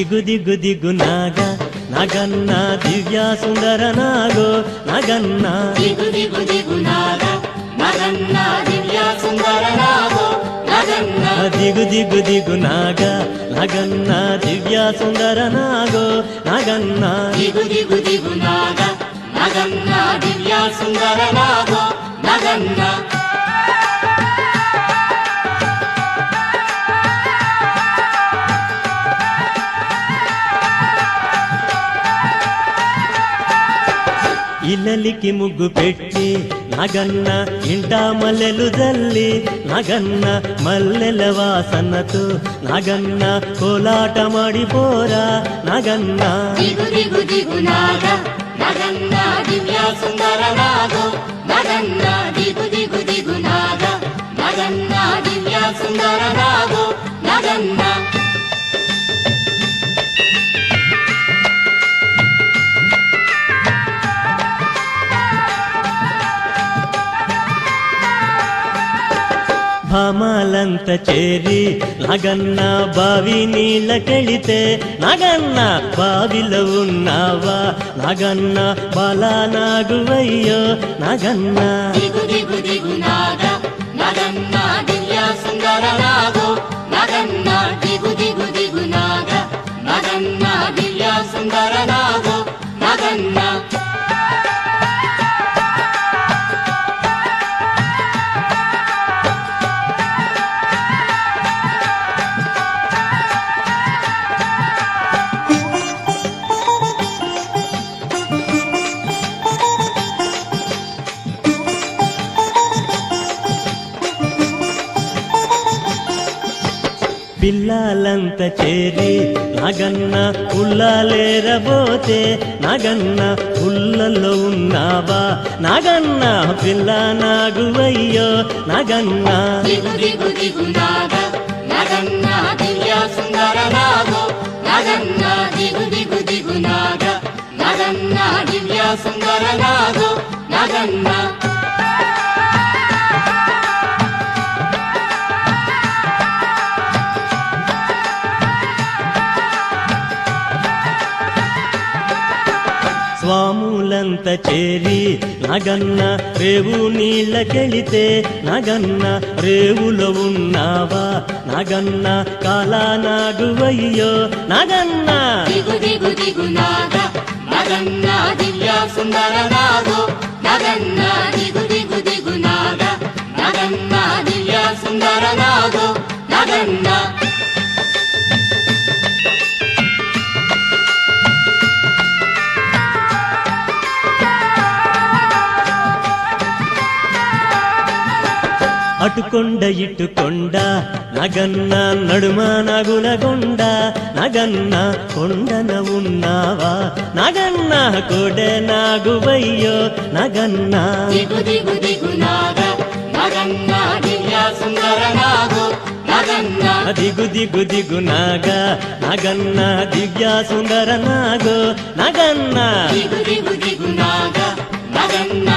ದಿಗು ದಿಗು ದಿಗು ನಾಗ ನಗನ್ನ ದಿವ್ಯ ಸುಂದರ ನಾಗೋ ನಗನ್ನ ದಿಗು ದಿಗು ದಿಗು ನಾಗ ನಗನ್ನ ದಿವ್ಯ ಸುಂದರ ನಾಗೋ ನಗನ್ನ ದಿಗು ದಿಗು ದಿಗು ನಾಗ ನಗನ್ನ ದಿವ್ಯ ಸುಂದರ ನಾಗೋ ನಗನ್ನ ದಿಗು ದಿಗು ದಿಗು ನಾಗ ನಗನ್ನ ದಿವ್ಯ ಸುಂದರ ನಾಗೋ ನಗನ್ನ ఇల్లలికి ముగ్గు పెట్టి నగన్న ఇంట మల్లెలు జల్లి నగన్న మల్లెల వాసనతో నగన్న కోలాట మాడిపోరా నగన్న ದಿಗು ದಿಗು ದಿಗು ನಾಗ ನಗನ್ನ ದಿವ್ಯ ಸುಂದರ ನಾಗೋ ನಗನ್ನ ದಿಗು ದಿಗು ದಿಗು ನಾಗ ನಗನ್ನ ದಿವ್ಯ ಸುಂದರ ನಾಗೋ ನಗನ್ನ భామాలంత చేరి నగన్న బావి నీళ్ళకెళితే నగన్న బావిలో ఉన్నావా నగన్న బాలానాగువయ్యో నగన్న ದಿಗು ದಿಗು ದಿಗು ನಾಗ ನಗನ್ನ ದಿವ್ಯ ಸುಂದರ ನಾಗೋ ನಗನ್ನ ದಿಗು ದಿಗು ದಿಗು ನಾಗ ನಗನ್ನ ದಿವ್ಯ ಸುಂದರ ನಾಗೋ ನಗನ್ನ పిల్లలంత చేరి నగన్న ఉల్లాలేరబోతే నగన్న ఉల్లలో ఉన్నావా నగన్న పిల్ల నాగువయ్యో నగన్న ದಿಗು ದಿಗು ದಿಗು ನಾಗ ನಗನ್ನ ದಿವ್ಯ ಸುಂದರ ನಾಗೋ ನಗನ್ನ ದಿಗು ದಿಗು ದಿಗು ನಾಗ ನಗನ್ನ ದಿವ್ಯ ಸುಂದರ ನಾಗೋ ನಗನ್ನ స్వాములంత చేరి నగన్న రేవు నీళ్ళకెళితే నగన్న రేవులో ఉన్నావా నగన్న కాలానాగువయ్యో నగన్న ದಿಗು ದಿಗು ದಿಗು ನಾಗ ನಗನ್ನ ದಿವ್ಯ ಸುಂದರ ನಾಗೋ ನಗನ್ನ ದಿಗು ದಿಗು ದಿಗು ನಾಗ ನಗನ್ನ ದಿವ್ಯ ಸುಂದರ ನಾಗೋ ನಗನ್ನ అటుకొండ ఇటుకొండ నగన్న నడుమ నగులగొండ నగన్న కొండన ఉన్నావా నగన్న కొడె నాగువయ్యో నగన్న ದಿಗು ದಿಗು ದಿಗು ನಾಗ ನಗನ್ನ ದಿವ್ಯ ಸುಂದರ ನಾಗೋ ನಗನ್ನ ದಿಗು ದಿಗು ದಿಗು ನಾಗ ನಗನ್ನ ದಿವ್ಯ ಸುಂದರ ನಾಗೋ ನಗನ್ನ ದಿಗು ದಿಗು ದಿಗು ನಾಗ ನಗನ್ನ